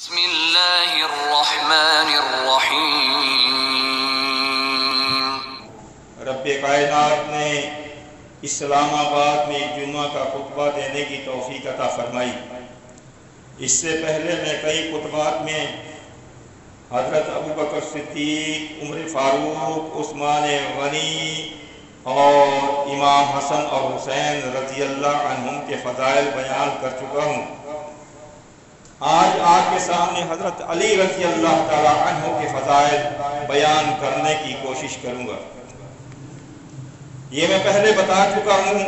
بسم اللہ الرحمن الرحیم۔ رب کائنات نے اسلام آباد میں جمعہ کا خطبہ دینے کی توفیق عطا فرمائی۔ اس سے پہلے میں کئی خطبات میں حضرت ابوبکر صدیق، عمر فاروق، عثمان غنی اور امام حسن اور حسین رضی اللہ عنہم کے فضائل بیان کر چکا ہوں۔ آج آپ کے سامنے حضرت علی رضی اللہ تعالی عنہ کے فضائل بیان کرنے کی کوشش کروں گا۔ یہ میں پہلے بتا چکا ہوں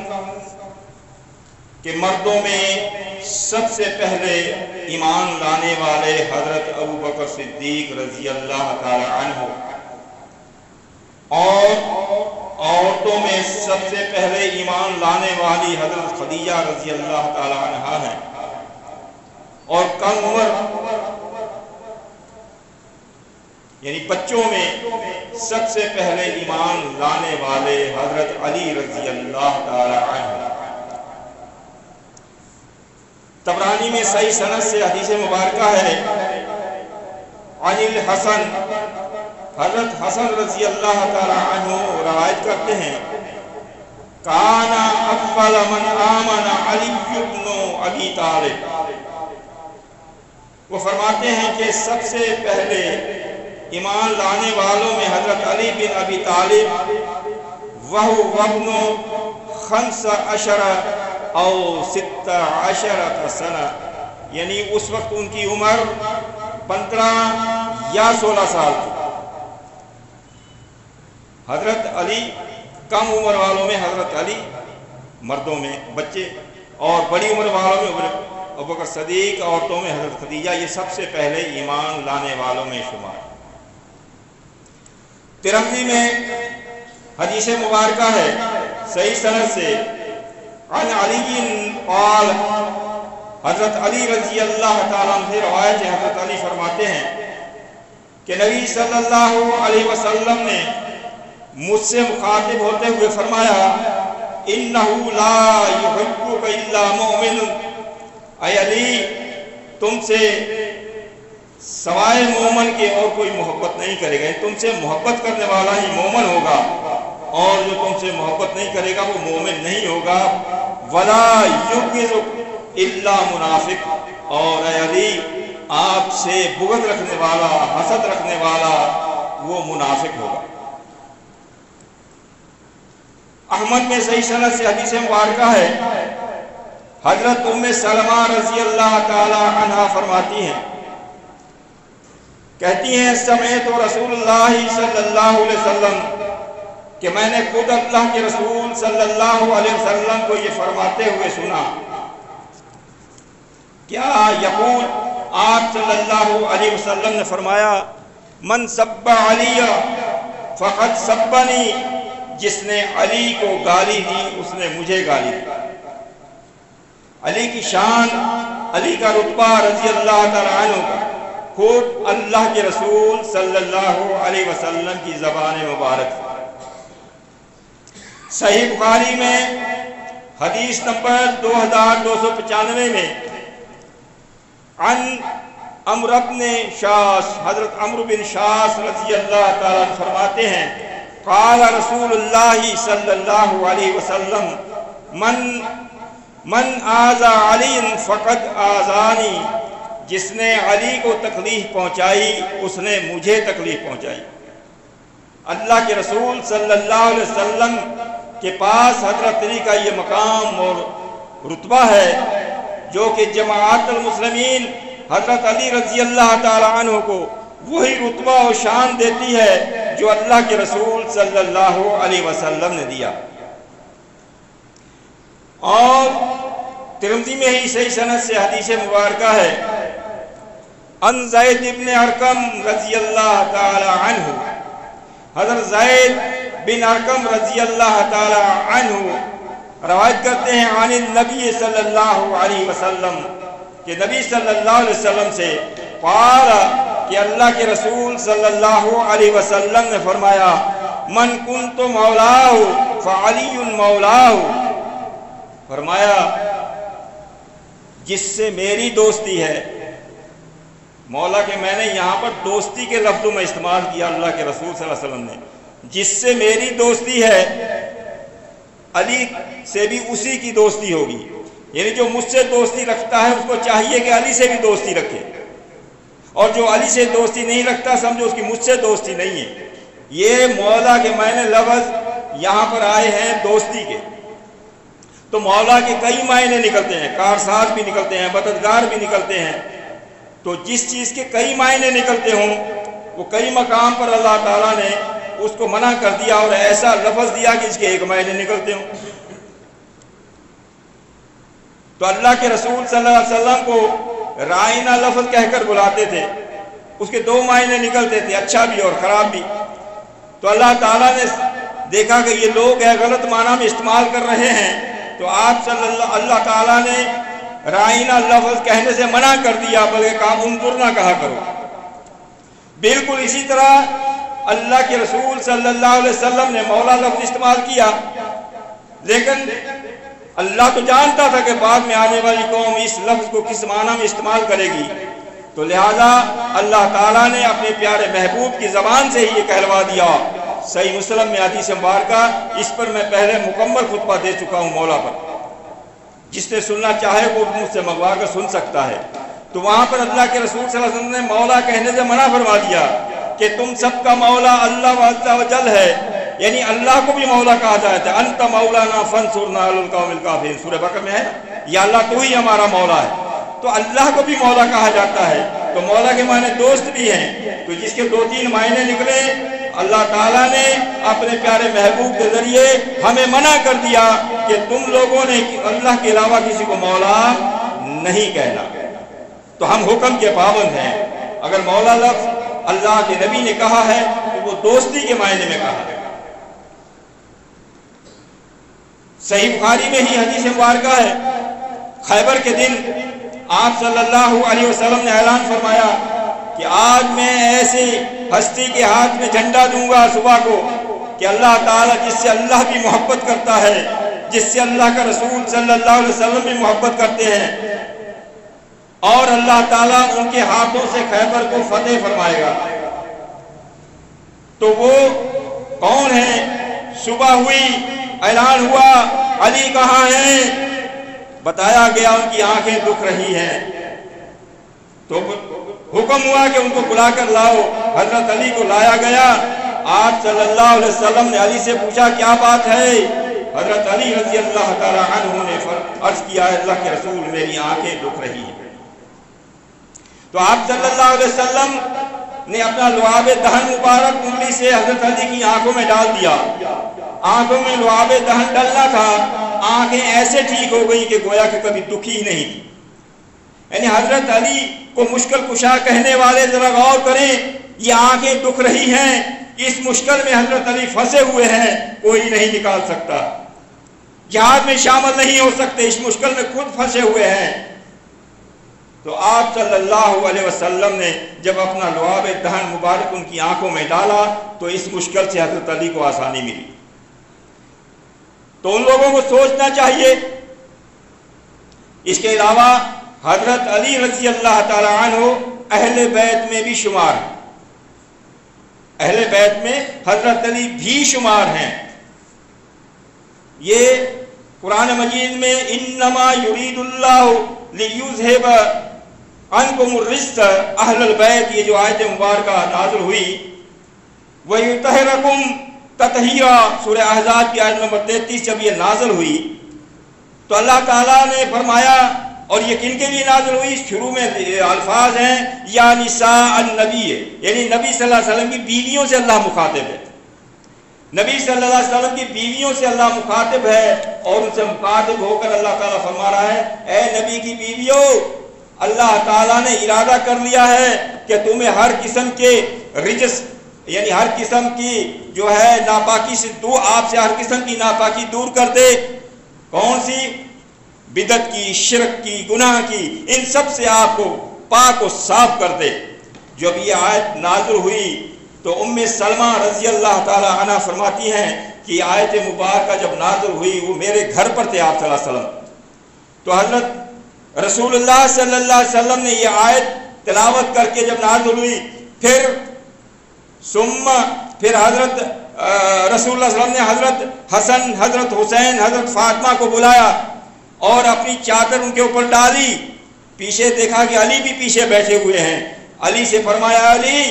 کہ مردوں میں سب سے پہلے ایمان لانے والے حضرت ابوبکر صدیق رضی اللہ تعالی عنہ، اور عورتوں میں سب سے پہلے ایمان لانے والی حضرت خدیجہ رضی اللہ تعالی عنہا ہیں، اور کم عمر یعنی بچوں میں سب سے پہلے ایمان لانے والے حضرت علی رضی اللہ تعالی عنہ۔ طبرانی میں صحیح سند سے حدیث مبارکہ ہے، عن الحسن، حضرت حسن رضی اللہ تعالی عنہ روایت کرتے ہیں، کان اول من آمن علی بن ابی طالب۔ وہ فرماتے ہیں کہ سب سے پہلے ایمان لانے والوں میں حضرت علی بن ابی طالب، وہو ابن 15 او 16 سنہ، یعنی اس وقت ان کی عمر 15 یا 16 سال تھی۔ حضرت علی کم عمر والوں میں حضرت علی، مردوں میں بچے، اور بڑی عمر والوں میں ابوبکر صدیق، عورتوں میں حضرت خدیجہ، یہ سب سے پہلے ایمان لانے والوں میں شمار۔ ترمذی میں حدیث مبارکہ ہے صحیح سند سے، عن علی قال، حضرت علی رضی اللہ تعالیٰ عنہ سے روایت ہے، حضرت علی فرماتے ہیں کہ نبی صلی اللہ علیہ وسلم نے مجھ سے مخاطب ہوتے ہوئے فرمایا، انہو لا یحبک الا مؤمن، اے علی تم سے سوائے مومن کے اور کوئی محبت نہیں کرے گا، تم سے محبت کرنے والا ہی مومن ہوگا، اور جو تم سے محبت نہیں کرے گا وہ مومن نہیں ہوگا۔ ولا یبغض الا منافق، اور اے علی آپ سے بغض رکھنے والا، حسد رکھنے والا وہ منافق ہوگا۔ احمد میں صحیح سند سے حدیث مبارکہ ہے، حضرت ام سلمہ رضی اللہ تعالی عنہا فرماتی ہیں، کہتی ہیں، سمعت رسول اللہ صلی اللہ علیہ وسلم، کہ میں نے خود اللہ کے رسول صلی اللہ علیہ وسلم کو یہ فرماتے ہوئے سنا، کیا یقول، آپ صلی اللہ علیہ وسلم نے فرمایا، من سب علی فقد سبنی، جس نے علی کو گالی دی اس نے مجھے گالی دی۔ علی کی شان، علی کا رتبہ رضی اللہ تعالیٰ عنہ کا خود اللہ کے رسول صلی اللہ علیہ وسلم کی زبان مبارک۔ صحیح بخاری میں حدیث نمبر 2295 میں، عن عمرو بن شاس، حضرت عمرو بن شاس رضی اللہ تعالیٰ عنہ فرماتے ہیں، قال رسول اللہ صلی اللہ علیہ وسلم، من آذى علی فقد آذانی، جس نے علی کو تکلیف پہنچائی اس نے مجھے تکلیف پہنچائی۔ اللہ کے رسول صلی اللہ علیہ وسلم کے پاس حضرت علی کا یہ مقام اور رتبہ ہے، جو کہ جماعت المسلمین حضرت علی رضی اللہ تعالی عنہ کو وہی رتبہ و شان دیتی ہے جو اللہ کے رسول صلی اللہ علیہ وسلم نے دیا۔ اور ترمذی میں ہی صحیح سند سے حدیث مبارکہ ہے، عن زید بن ارقم رضی اللہ تعالی عنہ، حضرت زید بن ارقم رضی اللہ تعالی عنہ روایت کرتے ہیں، عن النبی صلی اللہ علیہ وسلم، کہ نبی صلی اللہ علیہ وسلم سے، قال، کہ اللہ کے رسول صلی اللہ علیہ وسلم نے فرمایا، من کنت مولاہ فعلی مولاہ، فرمایا جس سے میری دوستی ہے مولا کے میں نے یہاں پر دوستی کے لفظوں میں استعمال کیا اللہ کے رسول صلی اللہ علیہ وسلم نے. جس سے میری دوستی ہے علی سے بھی اسی کی دوستی ہوگی. یعنی جو مجھ سے دوستی رکھتا ہے اس کو چاہیے کہ علی سے بھی دوستی رکھے, اور جو علی سے دوستی نہیں رکھتا سمجھو اس کی مجھ سے دوستی نہیں ہے. یہ مولا کے معنی لفظ یہاں پر آئے ہیں دوستی کے. تو مولا کے کئی معنی نکلتے ہیں, کارساز بھی نکلتے ہیں, مددگار بھی نکلتے ہیں. تو جس چیز کے کئی معنی نکلتے ہوں وہ کئی مقام پر اللہ تعالیٰ نے اس کو منع کر دیا اور ایسا لفظ دیا کہ اس کے ایک معنی نکلتے ہوں. تو اللہ کے رسول صلی اللہ علیہ وسلم کو رائنا لفظ کہہ کر بلاتے تھے, اس کے دو معنی نکلتے تھے, اچھا بھی اور خراب بھی. تو اللہ تعالیٰ نے دیکھا کہ یہ لوگ غلط معنی میں استعمال کر رہے ہیں, تو آپ اللہ تعالیٰ نے رائنا لفظ کہنے سے منع کر دیا, بلکہ کہا انظر نہ کہا کرو. بالکل اسی طرح اللہ کے رسول صلی اللہ علیہ وسلم نے مولا لفظ استعمال کیا, لیکن اللہ تو جانتا تھا کہ بعد میں آنے والی قوم اس لفظ کو کس معنی میں استعمال کرے گی. تو لہذا اللہ تعالیٰ نے اپنے پیارے محبوب کی زبان سے ہی یہ کہلوا دیا. صحیح مسلم میں حدیث مبارکہ, اس پر میں پہلے مکمل خطبہ دے چکا ہوں مولا پر, جس نے سننا چاہے وہ مجھ سے منگوا کر سن سکتا ہے. تو وہاں پر اللہ کے رسول صلی اللہ علیہ وسلم نے مولا کہنے سے منع فرما دیا کہ تم سب کا مولا اللہ عز و جل ہے. یعنی اللہ کو بھی مولا کہا جاتا ہے. انت مولانا فانصرنا علی القوم الکافرین, سورہ بقرہ میں ہے, یا اللہ تو ہی ہمارا مولا ہے. تو اللہ کو بھی مولا کہا جاتا ہے. تو مولا کے معنی دوست بھی ہیں. تو جس کے دو تین معنی نکلے, اللہ تعالیٰ نے اپنے پیارے محبوب کے ذریعے ہمیں منع کر دیا کہ تم لوگوں نے اللہ کے علاوہ کسی کو مولا نہیں کہنا. تو ہم حکم کے پابند ہیں. اگر مولا لفظ اللہ کے نبی نے کہا ہے تو وہ دوستی کے معنی میں کہا ہے. صحیح بخاری میں ہی حدیث مبارکہ ہے, خیبر کے دن آپ صلی اللہ علیہ وسلم نے اعلان فرمایا کہ آج میں ایسی ہستی کے ہاتھ میں جھنڈا دوں گا صبح کو کہ اللہ تعالیٰ جس سے اللہ بھی محبت کرتا ہے, جس سے اللہ کا رسول صلی اللہ علیہ وسلم بھی محبت کرتے ہیں, اور اللہ تعالیٰ ان کے ہاتھوں سے خیبر کو فتح فرمائے گا. تو وہ کون ہیں؟ صبح ہوئی, اعلان ہوا علی کہاں ہیں, بتایا گیا ان کی آنکھیں دکھ رہی ہیں. تو حکم ہوا کہ ان کو بلا کر لاؤ. حضرت علی کو لایا گیا. آپ صلی اللہ علیہ وسلم نے علی سے پوچھا کیا بات ہے؟ حضرت علی رضی اللہ تعالی عنہ نے عرض کیا اللہ کے رسول میری آنکھیں دکھ رہی ہیں. تو آپ صلی اللہ علیہ وسلم نے اپنا لعاب دہن مبارک انگلی سے حضرت علی کی آنکھوں میں ڈال دیا. آنکھوں میں لعاب دہن ڈلنا تھا, آنکھیں ایسے ٹھیک ہو گئی کہ گویا کہ کبھی دکھی ہی نہیں تھی. یعنی حضرت علی کو مشکل کشا کہنے والے ذرا غور کریں, یہ آنکھیں دکھ رہی ہیں, اس مشکل میں حضرت علی پھنسے ہوئے ہیں, کوئی نہیں نکال سکتا, جہاد میں شامل نہیں ہو سکتے, اس مشکل میں خود پھنسے ہوئے ہیں. تو آپ صلی اللہ علیہ وسلم نے جب اپنا لعاب دہن مبارک ان کی آنکھوں میں ڈالا تو اس مشکل سے حضرت علی کو آسانی ملی. تو ان لوگوں کو سوچنا چاہیے. اس کے علاوہ حضرت علی رضی اللہ تعالی عنہ اہل بیت میں بھی شمار ہیں, اہل بیت میں حضرت علی بھی شمار ہیں. یہ قرآن مجید میں انما یرید اللہ لیذھب عنکم الرجس اہل البیت, یہ جو آیت مبارکہ نازل ہوئی, ویطہرکم تطہیرا, سورہ احزاب کی آیت نمبر 33 جب یہ نازل ہوئی تو اللہ تعالیٰ نے فرمایا, اور یہ کن کے لیے نازل ہوئی؟ شروع میں الفاظ ہیں یا نساء النبی, یعنی نبی صلی اللہ علیہ وسلم کی بیویوں سے اللہ مخاطب ہے. نبی صلی اللہ علیہ وسلم کی بیویوں سے اللہ مخاطب ہے, اور ان سے مخاطب ہو کر اللہ تعالیٰ فرما رہا ہے اے نبی کی بیویوں, اللہ تعالیٰ نے ارادہ کر لیا ہے کہ تمہیں ہر قسم کے رجس یعنی ہر قسم کی جو ہے ناپاکی سے دور, آپ سے ہر قسم کی ناپاکی دور کر دے. کون سی؟ بدعت کی, شرک کی, گناہ کی, ان سب سے آپ کو پاک و صاف کر دے. جب یہ آیت نازل ہوئی تو ام سلمہ رضی اللہ تعالی عنہ فرماتی ہیں کہ آیت مبارکہ جب نازل ہوئی وہ میرے گھر پر تھے آپ صلی اللہ علیہ وسلم. تو حضرت رسول اللہ صلی اللہ علیہ وسلم نے یہ آیت تلاوت کر کے جب نازل ہوئی، پھر حضرت رسول اللہ صلی اللہ علیہ وسلم نے حضرت حسن، حضرت حسین، حضرت فاطمہ کو بلایا اور اپنی چادر ان کے اوپر ڈالی. پیچھے دیکھا کہ علی بھی پیچھے بیٹھے ہوئے ہیں. علی سے فرمایا علی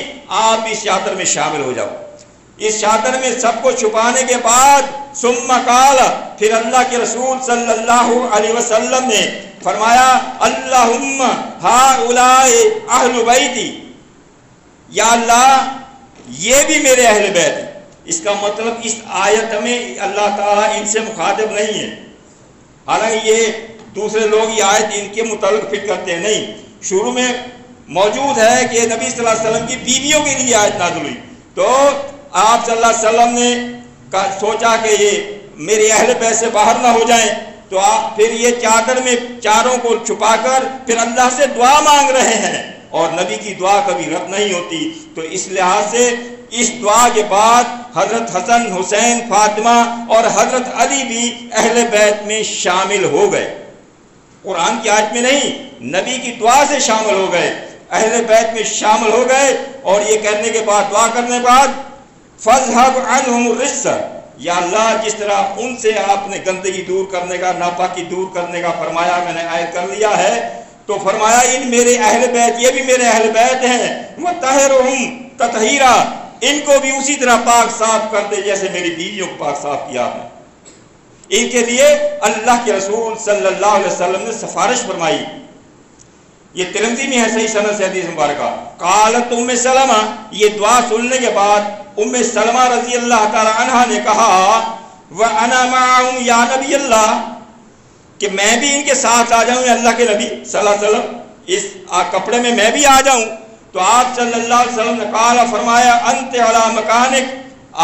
آپ اس چادر میں شامل ہو جاؤ. اس چادر میں سب کو چھپانے کے بعد ثم قال، پھر اللہ کے رسول صلی اللہ علیہ وسلم نے فرمایا اللہم ہؤلاء اہل بیتی، یا اللہ یہ بھی میرے اہل بیت ہیں. اس کا مطلب اس آیت میں اللہ تعالیٰ ان سے مخاطب نہیں ہے، حالانکہ یہ دوسرے لوگ یہ آیت ان کے متعلق فکر کرتے ہیں. نہیں، شروع میں موجود ہے کہ نبی صلی اللہ علیہ وسلم کی بیویوں کے لیے آیت نازل ہوئی، تو آپ صلی اللہ علیہ وسلم نے سوچا کہ یہ میرے اہل بیت سے باہر نہ ہو جائیں، تو آپ پھر یہ چادر میں چاروں کو چھپا کر پھر اللہ سے دعا مانگ رہے ہیں، اور نبی کی دعا کبھی رد نہیں ہوتی. تو اس لحاظ سے اس دعا کے بعد حضرت حسن، حسین، فاطمہ اور حضرت علی بھی اہل بیت میں شامل ہو گئے. قرآن کی آیت میں نہیں، نبی کی دعا سے شامل ہو گئے، اہل بیت میں شامل ہو گئے. اور یہ کرنے کے بعد، دعا کرنے کے بعد فَاذْهَبْ عَنْهُمُ الرِّجْسَ، یا اللہ جس طرح ان سے آپ نے گندگی دور کرنے کا، ناپاکی دور کرنے کا فرمایا، میں نے عائد کر لیا ہے، تو فرمایا ان میرے اہل بیت، یہ بھی میرے اہل بیت ہیں، وَطَهِرُهُمْ تَطْهِيرًا، ان کو بھی اسی طرح پاک صاف کر دے جیسے میری بیویوں کو پاک صاف کیا ہے. ان کے لیے اللہ کے رسول صلی اللہ علیہ وسلم نے سفارش فرمائی. یہ ترمذی میں ہے صحیح سند سے حدیث مبارکہ. قالت ام سلمہ، یہ دعا سننے کے بعد ام سلمہ رضی اللہ تعالی عنہا نے کہا وَأَنَا مَعَهُمْ یا نبی اللہ، کہ میں بھی ان کے ساتھ آ جاؤں، اللہ کے نبی صلی اللہ علیہ وسلم اس کپڑے میں بھی آ جاؤں. تو آپ صلی اللہ علیہ وسلم نے کہا، فرمایا انت علی مکانک،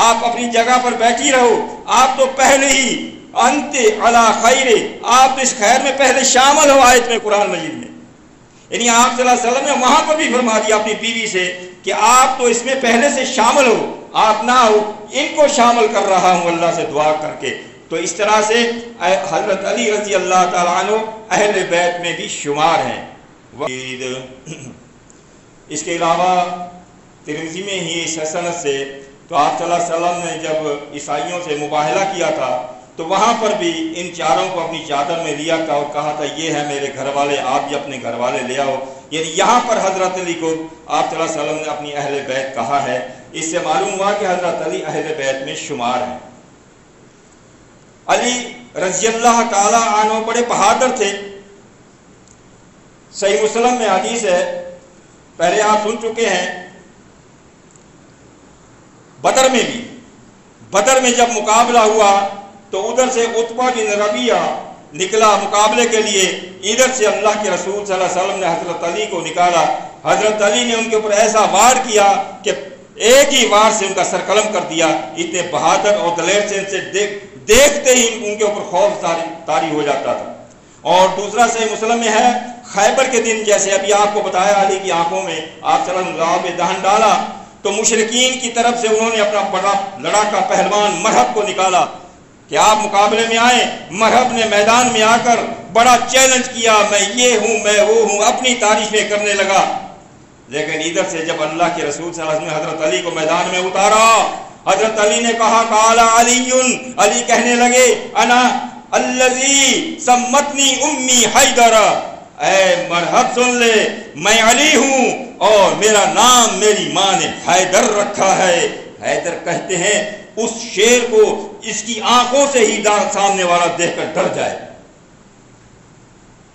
آپ اپنی جگہ پر بیٹھی رہو، آپ تو پہلے ہی انت علی خیر، آپ اس خیر میں پہلے شامل ہو. آیت میں قرآن مجید میں یعنی آپ صلی اللہ علیہ وسلم نے وہاں پر بھی فرما دیا اپنی بیوی سے کہ آپ تو اس میں پہلے سے شامل ہو، آپ نہ ہو، ان کو شامل کر رہا ہوں اللہ سے دعا کر کے. تو اس طرح سے حضرت علی رضی اللہ تعالیٰ عنہ اہل بیت میں بھی شمار ہیں. اس کے علاوہ ترمذی میں ہی اس سند سے، تو آپ صلی اللہ علیہ وسلم نے جب عیسائیوں سے مباہلہ کیا تھا تو وہاں پر بھی ان چاروں کو اپنی چادر میں لیا تھا اور کہا تھا یہ ہے میرے گھر والے، آپ بھی اپنے گھر والے لے آؤ. یعنی یہاں پر حضرت علی کو آپ صلی اللہ علیہ وسلم نے اپنی اہل بیت کہا ہے. اس سے معلوم ہوا کہ حضرت علی اہل بیت میں شمار ہیں. علی رضی اللہ تعالی عنہ بڑے بہادر تھے. صحیح مسلم میں حدیث ہے، پہلے آپ سن چکے ہیں. بدر میں جب مقابلہ ہوا تو ادھر سے عتبہ بن ربیعہ نکلا مقابلے کے لیے، ادھر سے اللہ کے رسول صلی اللہ علیہ وسلم نے حضرت علی کو نکالا. حضرت علی نے ان کے اوپر ایسا وار کیا کہ ایک ہی وار سے ان کا سر قلم کر دیا. اتنے بہادر اور دلیر سے ان سے دیکھتے ہی ان کے اوپر خوف طاری ہو جاتا تھا. اور دوسرا صحیح مسلم میں ہے، خیبر کے دن جیسے ابھی آپ کو بتایا علی کی آنکھوں میں آپ صلی اللہ علیہ وسلم نے دہن ڈالا تو مشرکین کی طرف سے انہوں نے اپنا بڑا لڑاکا پہلوان مرحب کو نکالا کہ آپ مقابلے میں آئیں. مرحب نے میدان میں آ کر بڑا چیلنج کیا، میں یہ ہوں، میں وہ ہوں، اپنی تعریفیں کرنے لگا. لیکن ادھر سے جب اللہ کے رسول صلی اللہ علیہ وسلم نے حضرت علی کو میدان میں اتارا، حضرت علی نے کہا قال علی، علی کہنے لگے انا الذی سمتنی امی حیدر، اے مرحب سن لے، میں علی ہوں اور میرا نام میری ماں نے حیدر رکھا ہے. حیدر کہتے ہیں اس شیر کو اس کی آنکھوں سے ہی سامنے والا دیکھ کر ڈر جائے،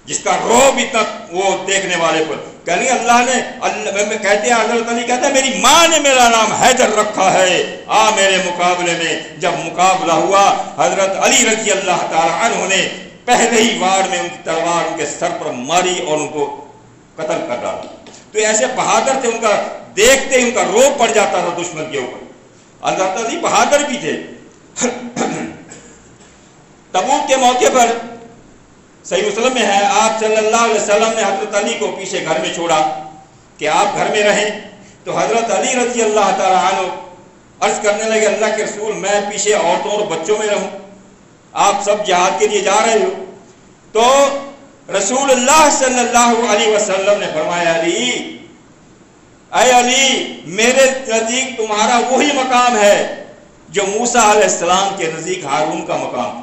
جس کا روب اتنا وہ دیکھنے والے پر. کہنے اللہ نے کہتے ہیں، حضرت علی کہتا ہے میری ماں نے میرا نام حیدر رکھا ہے، آ میرے مقابلے میں. جب مقابلہ ہوا حضرت علی رضی اللہ تعالی عنہ نے پہلے ہی وار میں ان کی تلوار ان کے سر پر ماری اور ان کو قتل کر ڈالا. تو ایسے بہادر تھے، ان کا دیکھتے ہی ان کا روب پڑ جاتا تھا دشمن کے اوپر. حضرت علی بہادر بھی تھے. تبوک کے موقع پر صحیح مسلم میں ہے، آپ صلی اللہ علیہ وسلم نے حضرت علی کو پیچھے گھر میں چھوڑا کہ آپ گھر میں رہیں. تو حضرت علی رضی اللہ تعالی عنہ عرض کرنے لگے اللہ کے رسول میں پیچھے عورتوں اور بچوں میں رہوں، آپ سب جہاد کے لیے جا رہے ہو. تو رسول اللہ صلی اللہ علیہ وسلم نے فرمایا علی اے علی میرے نزدیک تمہارا وہی مقام ہے جو موسیٰ علیہ السلام کے نزدیک ہارون کا مقام تھا۔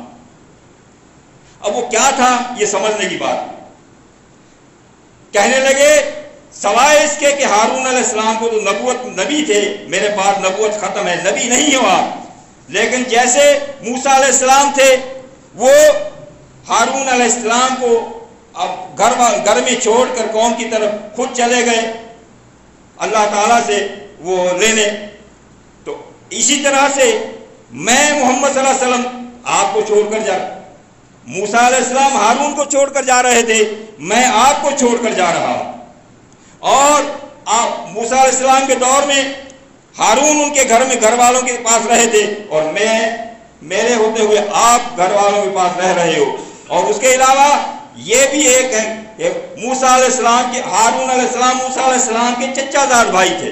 اب وہ کیا تھا یہ سمجھنے کی بات، کہنے لگے سوائے اس کے کہ ہارون علیہ السلام کو تو نبوت نبی تھے، میرے پاس نبوت ختم ہے، نبی نہیں ہوا، لیکن جیسے موسیٰ علیہ السلام تھے وہ ہارون علیہ السلام کو اب گھر میں چھوڑ کر قوم کی طرف خود چلے گئے اللہ تعالیٰ سے وہ لینے، تو اسی طرح سے میں محمد صلی اللہ علیہ وسلم آپ کو چھوڑ کر جا رہا، موسیٰ علیہ السلام ہارون کو چھوڑ کر جا رہے تھے، میں آپ کو چھوڑ کر جا رہا ہوں، اور موسیٰ علیہ السلام کے دور میں ہارون ان کے گھر میں گھر والوں کے پاس رہے تھے، اور میرے ہوتے ہوئے آپ گھر والوں کے پاس رہ رہے ہو۔ اور اس کے علاوہ یہ بھی ایک ہے کہ موسیٰ علیہ السلام کے ہارون علیہ السلام موسیٰ علیہ السلام کے چچا دار بھائی تھے،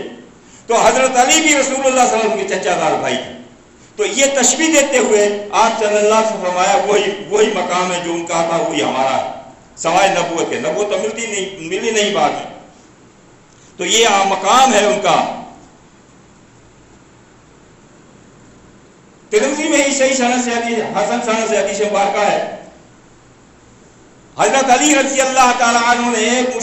تو حضرت علی بھی رسول اللہ صلی اللہ علیہ وسلم کے چچا دار بھائی تھے، تو یہ تشبیہ دیتے ہوئے آپ صلی اللہ علیہ وسلم فرمایا وہی مقام ہے جو ان کا تھا وہی ہمارا ہے، سوائے نبوت کے، نبوت تو ملی نہیں بعد میں، تو یہ مقام ہے ان کا۔ ترمذی میں ہی صحیح سند سے حدیث حسن سند سے حدیث مبارکہ ہے، حضرت علی رضی اللہ تعالی عنہ نے ایک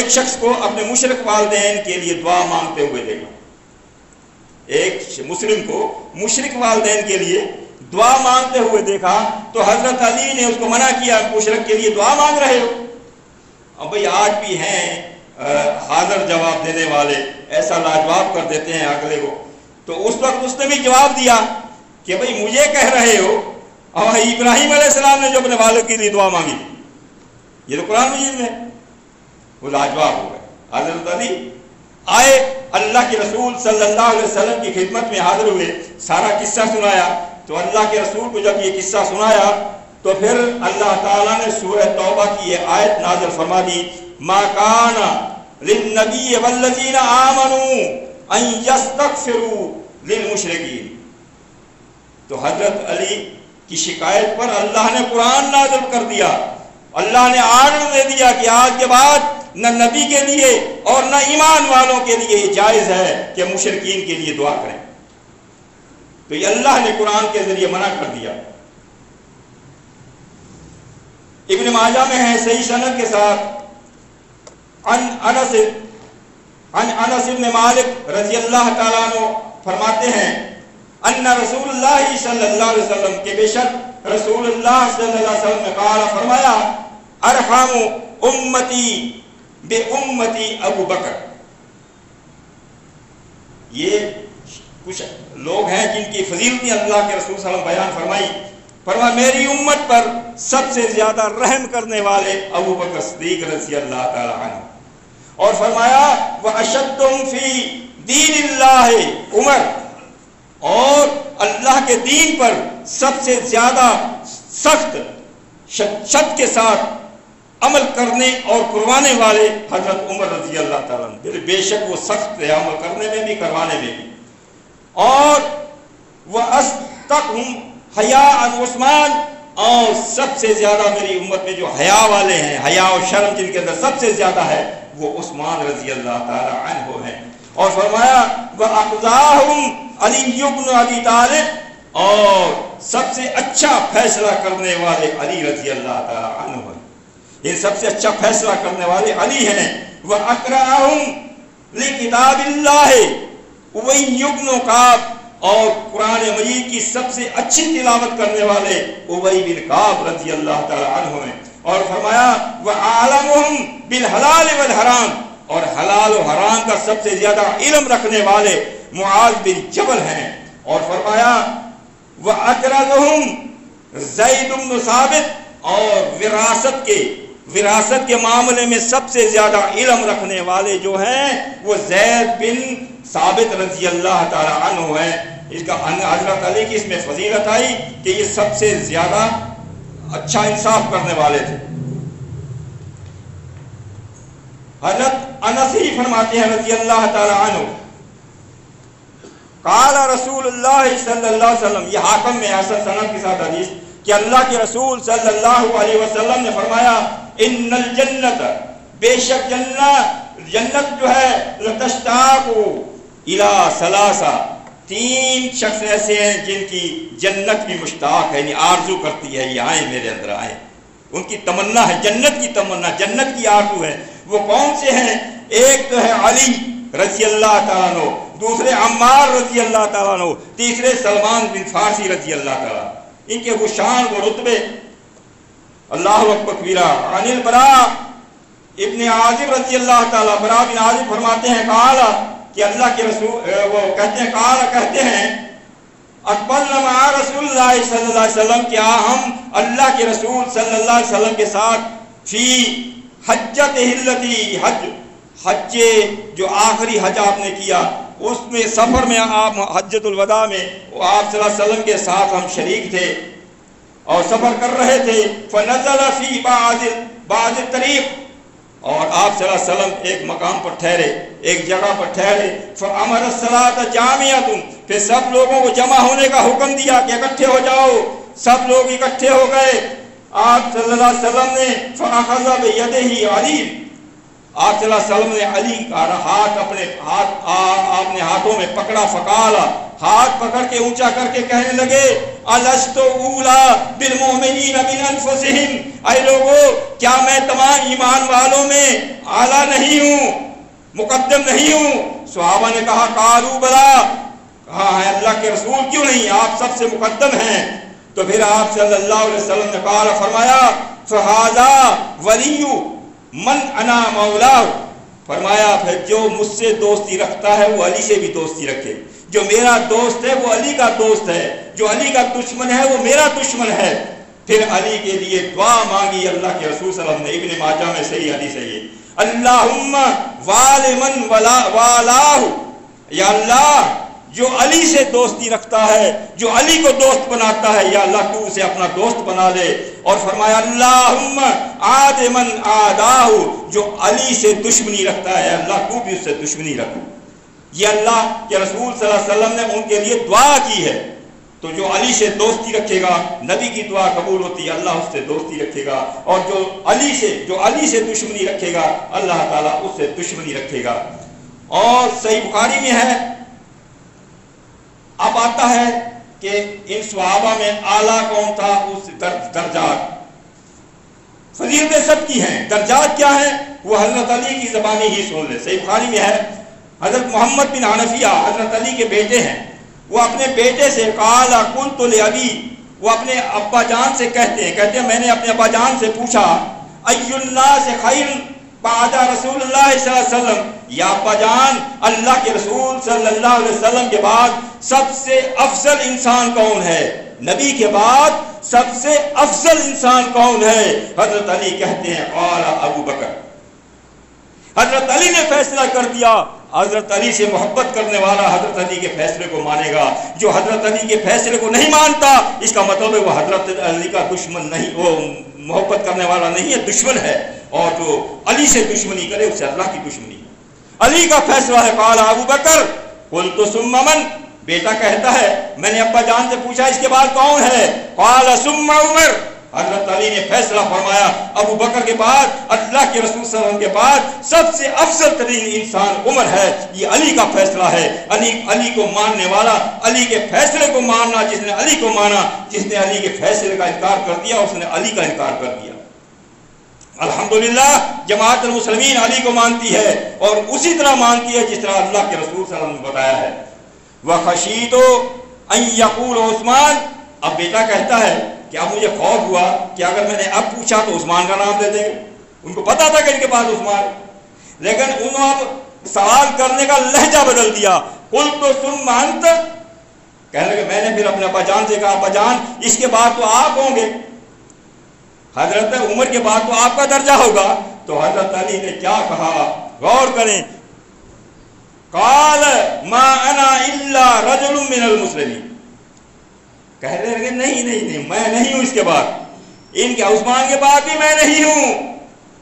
شخص کو اپنے مشرک والدین کے لیے دعا مانگتے ہوئے دیکھا، ایک مسلم کو مشرک والدین کے لیے دعا مانگتے ہوئے دیکھا، تو حضرت علی نے اس کو منع کیا، مشرک کے لیے دعا مانگ رہے ہو؟ اب بھئی آج بھی ہیں حاضر جواب دینے والے، ایسا لاجواب کر دیتے ہیں اگلے کو، تو اس وقت اس نے بھی جواب دیا کہ بھئی مجھے کہہ رہے ہو، اور ابراہیم علیہ السلام نے جو اپنے والد کے لیے دعا مانگی تھی، یہ تو قرآن مجید میں، وہ لاجواب ہو گئے۔ حضرت علی آئے، اللہ کے رسول صلی اللہ علیہ وسلم کی خدمت میں حاضر ہوئے، سارا قصہ سنایا، تو اللہ کے رسول کو جب یہ قصہ سنایا تو پھر اللہ تعالیٰ نے سورہ توبہ کی یہ آیت نازل فرما دی، ما کان للنبی والذین آمنوا ان یستغفروا للمشرکین۔ تو حضرت علی کی شکایت پر اللہ نے قرآن نازل کر دیا، اللہ نے آرڈر دے دیا کہ آج کے بعد نہ نبی کے لیے اور نہ ایمان والوں کے لیے یہ جائز ہے کہ مشرکین کے لیے دعا کریں، تو یہ اللہ نے قرآن کے ذریعے منع کر دیا۔ ابن ماجہ میں ہے صحیح سند کے ساتھ عن انس بن مالک رضی اللہ تعالیٰ عنہ فرماتے ہیں ان رسول اللہ صلی اللہ علیہ وسلم کے بے شک رسول اللہ صلی اللہ علیہ وسلم نے قال فرمایا ارحم امتی بے امتی ابو بکر۔ یہ کچھ لوگ ہیں جن کی فضیلتیں اللہ کے رسول صلی اللہ علیہ وسلم بیان فرمائی، فرمایا میری امت پر سب سے زیادہ رحم کرنے والے ابو بکر صدیق رضی اللہ تعالی عنہ، اور فرمایا وَأَشَدُّهُمْ فِي دِينِ اللَّهِ عمر، اور اللہ کے دین پر سب سے زیادہ سخت شد کے ساتھ عمل کرنے اور کروانے والے حضرت عمر رضی اللہ تعالیٰ عنہ، بے شک وہ سخت ہے عمل کرنے میں بھی کروانے میں بھی۔ اور وَأَصْدَقُهُمْ حَيَاءً عثمان، اور سب سے زیادہ میری امت میں جو حیا والے ہیں، حیا اور شرم جن کے اندر سب سے زیادہ ہے وہ عثمان رضی اللہ تعالی عنہ ہیں۔ اور فرمایا وَأَقْضَاهُمْ علی بن ابی طالب، اور سب سے اچھا فیصلہ کرنے والے علی رضی اللہ تعالی عنہ ہیں، یہ سب سے اچھا فیصلہ کرنے والے علی ہیں۔ وَأَقْرَأَهُمْ لِكِتَابِ اللَّهِ اُبَيّ بن کعب، اور قرآن مجید کی سب سے اچھی تلاوت کرنے والے ابی بن کعب رضی اللہ تعالی عنہ ہیں۔ اور فرمایا وَعَالَمُهُمْ بِالْحَلَالِ وَالْحَرَامِ، اور حلال و حرام کا سب سے زیادہ علم رکھنے والے معاذ بن جبل ہیں۔ اور فرمایا وَأَقْرَضُهُمْ زید بن ثابت، اور وراثت کے معاملے میں سب سے زیادہ علم رکھنے والے جو ہیں وہ زید بن ثابت رضی اللہ تعالی عنہ ہیں۔ اس کا حضرت علی کی اس میں فضیلت آئی کہ یہ سب سے زیادہ اچھا انصاف کرنے والے تھے۔ حضرت انس ہی فرماتے ہیں رضی اللہ تعالی عنہ، قال رسول اللہ صلی اللہ علیہ وسلم، یہ حاکم میں حسن سند کے ساتھ حدیث، کہ اللہ کے رسول صلی اللہ علیہ وسلم نے فرمایا ان الجنت بے شک جنت جو ہے لتشتاق الی ثلاثہ، 3 شخص ایسے ہیں جن کی جنت بھی مشتاق ہے، یعنی آرزو کرتی ہے یہ آئیں میرے اندر آئیں، ان کی تمنا ہے، جنت کی تمنا، جنت کی آرزو ہے۔ وہ کون سے ہیں؟ ایک تو ہے علی رضی اللہ تعالیٰ عنہ، دوسرے عمار رضی اللہ تعالیٰ عنہ، تیسرے سلمان بن فارسی رضی اللہ تعالیٰ۔ ان کے وہ شان، وہ رتبے، اللہ اکبر کبیرہ۔ عن البراء ابن عازب رضی اللہ تعالیٰ، براء بن عازب فرماتے ہیں قالا کہ اللہ کے رسول، وہ کہتے ہیں قالا کہتے ہیں اقبلنا مع رسول اللہ صلی اللہ علیہ وسلم، کیا ہم اللہ کے رسول صلی اللہ علیہ وسلم کے ساتھ فی حجت ہلتی، حج جو آخری حج آپ نے کیا اس میں سفر میں، آپ حجت الوداع میں آپ صلی اللہ علیہ وسلم کے ساتھ ہم شریک تھے اور سفر کر رہے تھے۔ فنزل فی بعض الطریق، اور آپ صلی اللہ علیہ وسلم ایک مقام پر ٹھہرے، ایک جگہ پر ٹھہرے۔ فامر الصلاۃ جامعۃ، پھر سب لوگوں کو جمع ہونے کا حکم دیا کہ اکٹھے ہو جاؤ، سب لوگ اکٹھے ہو گئے۔ آپ صلی اللہ علیہ وسلم نے فاخذ بیدہ علی، آپ صلی اللہ علیہ وسلم نے علی کا ہاتھ، اپنے آپ نے ہاتھوں میں پکڑا، فقالا، ہاتھ پکڑ کے اونچا کر کے کہنے لگے الست اولا بالمؤمنین من انفسہم، اے لوگو کیا میں تمام ایمان والوں میں اعلیٰ نہیں ہوں، مقدم نہیں ہوں؟ صحابہ نے کہا قالوا بلا، کہا ہے اللہ کے رسول کیوں نہیں، آپ سب سے مقدم ہیں۔ تو پھر آپ صلی اللہ علیہ وسلم نے قال، فرمایا فہذا ولی من انا مولا، فرمایا پھر جو مجھ سے دوستی رکھتا ہے وہ علی سے بھی دوستی رکھے، جو میرا دوست ہے وہ علی کا دوست ہے، جو علی کا دشمن ہے وہ میرا دشمن ہے۔ پھر علی کے لیے دعا مانگی اللہ کے رسول صلی اللہ علیہ وسلم نے، ابن ماجہ میں صحیح حدیث ہے یہ، اللہم وال من والاہ، یا اللہ جو علی سے دوستی رکھتا ہے، جو علی کو دوست بناتا ہے، یا اللہ تو اسے اپنا دوست بنا لے۔ اور فرمایا اللہم عاد من عاداہ، جو علی سے دشمنی رکھتا ہے اللہ تو بھی اس سے دشمنی رکھ۔ یہ اللہ کے رسول صلی اللہ علیہ وسلم نے ان کے لیے دعا کی ہے۔ تو جو علی سے دوستی رکھے گا، نبی کی دعا قبول ہوتی ہے، اللہ اس سے دوستی رکھے گا، اور جو علی سے دشمنی رکھے گا اللہ تعالیٰ اس سے دشمنی رکھے گا۔ اور صحیح بخاری میں ہے، اب آتا ہے کہ ان صحابہ میں اعلیٰ کون تھا، اس درجات، فضیلتیں سب کی ہیں، درجات کیا ہیں وہ حضرت علی کی زبانی ہی سن لے۔ صحیح بخاری میں ہے حضرت محمد بن حنفیہ حضرت علی کے بیٹے ہیں، وہ اپنے بیٹے سے قال قلت لابی، وہ اپنے ابا جان سے کہتے ہیں میں نے اپنے ابا جان سے پوچھا ای الناس خیر بعد رسول اللہ صلی اللہ علیہ وسلم، یا ابا جان اللہ کے رسول صلی اللہ علیہ وسلم کے بعد سب سے افضل انسان کون ہے، نبی کے بعد سب سے افضل انسان کون ہے؟ حضرت علی کہتے ہیں قال ابو بکر، حضرت علی نے فیصلہ کر دیا۔ حضرت علی سے محبت کرنے والا حضرت علی کے فیصلے کو مانے گا، جو حضرت علی کے فیصلے کو نہیں مانتا اس کا مطلب ہے وہ حضرت علی کا دشمن نہیں، وہ محبت کرنے والا نہیں ہے، دشمن ہے، اور جو علی سے دشمنی کرے اس سے اللہ کی دشمنی ہے۔ علی کا فیصلہ ہے قال ابو بکر قلت ثم من، بیٹا کہتا ہے میں نے ابا جان سے پوچھا اس کے بعد کون ہے، قال ثم عمر، حضرت علی نے فیصلہ فرمایا ابو بکر کے بعد اللہ کے رسول صلی اللہ علیہ وسلم کے بعد سب سے افضل ترین انسان عمر ہے۔ یہ علی کا فیصلہ ہے، علی کو ماننے والا، علی کے فیصلے کو ماننا، جس نے علی کو مانا، جس نے علی کے فیصلے کا انکار کر دیا اس نے علی کا انکار کر دیا۔ الحمدللہ جماعت المسلمین علی کو مانتی ہے اور اسی طرح مانتی ہے جس طرح اللہ کے رسول صلی اللہ علیہ وسلم نے بتایا ہے۔ وَخَشِيتُ أَن يَقُولَ عثمان، اب بیٹا کہتا ہے کہ اب مجھے خوف ہوا کہ اگر میں نے اب پوچھا تو عثمان کا نام دے دیں گے، ان کو پتا تھا کہ ان کے پاس عثمان، لیکن انہوں نے سوال کرنے کا لہجہ بدل دیا، قلت ثم انت، کہنے لگے میں نے پھر اپنے ابا جان سے کہا ابا جان اس کے بعد تو آپ ہوں گے، حضرت عمر کے بعد تو آپ کا درجہ ہوگا۔ تو حضرت علی نے کیا کہا، غور کریں، قال ما انا الا رجل من المسلمین، کہنے لگے نہیں میں نہیں ہوں اس کے بعد، ان کے عثمان کے بعد بھی میں نہیں ہوں،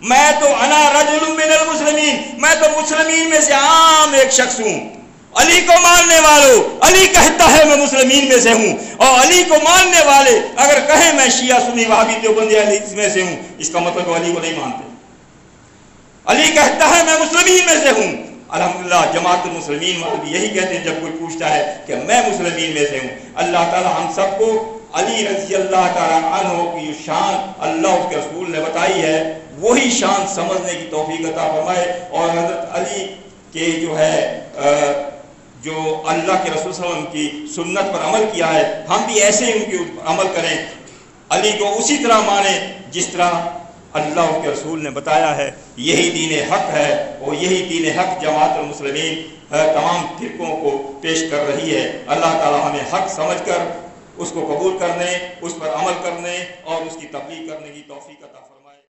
میں تو انا رجل من المسلمین، میں تو مسلمین میں سے عام ایک شخص ہوں، علی کو ماننے والوں، علی کہتا ہے میں مسلمین میں سے ہوں، اور علی کو ماننے والے اگر کہیں میں شیعہ سنی وہابی دیوبندی اس میں سے ہوں، اس کا مطلب علی کو نہیں مانتے۔ علی کہتا ہے میں مسلمین میں سے ہوں. الحمدللہ جماعت المسلمین والے بھی یہی کہتے ہیں جب کوئی پوچھتا ہے کہ میں مسلمین میں سے ہوں. اللہ تعالی ہم سب کو علی رضی اللہ تعالیٰ عنہ کی شان اللہ اس کے رسول نے بتائی ہے وہی شان سمجھنے کی توفیق عطا فرمائے. اور حضرت علی کے جو ہے جو اللہ کے رسول صلی اللہ علیہ وسلم کی سنت پر عمل کیا ہے ہم بھی ایسے ہی ان کے عمل کریں. علی کو اسی طرح مانیں جس طرح اللہ کے رسول نے بتایا ہے. یہی دین حق ہے اور یہی دین حق جماعت المسلمین تمام فرقوں کو پیش کر رہی ہے. اللہ تعالی ہمیں حق سمجھ کر اس کو قبول کرنے، اس پر عمل کرنے اور اس کی تبلیغ کرنے کی توفیق عطا فرمائے.